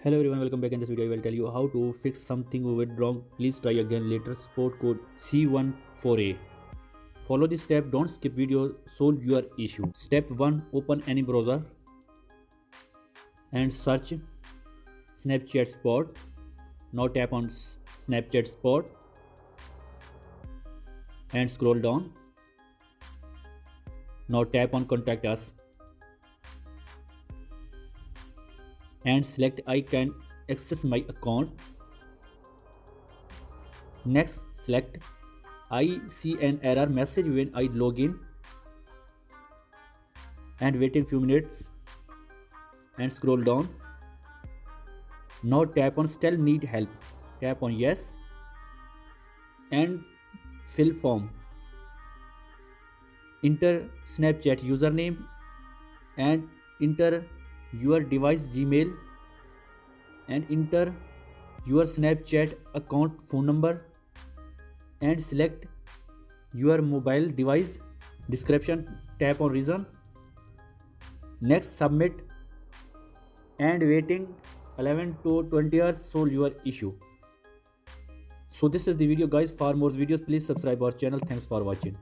Hello everyone, welcome back. In this video I will tell you how to fix something you went wrong. Please try again later. Support code C14A. Follow this step, don't skip video, solve your issue. Step 1, open any browser and search Snapchat Spot. Now tap on Snapchat Spot and scroll down. Now tap on contact us and select I can access my account. Next, select I see an error message when I log in and waiting few minutes and scroll down. Now tap on still need help. Tap on yes and fill form. Enter Snapchat username and enter your device Gmail and enter your Snapchat account phone number and select your mobile device. Description, tap on reason. Next, submit and waiting 11 to 20 hours solve your issue. So this is the video guys. For more videos please subscribe our channel. Thanks for watching.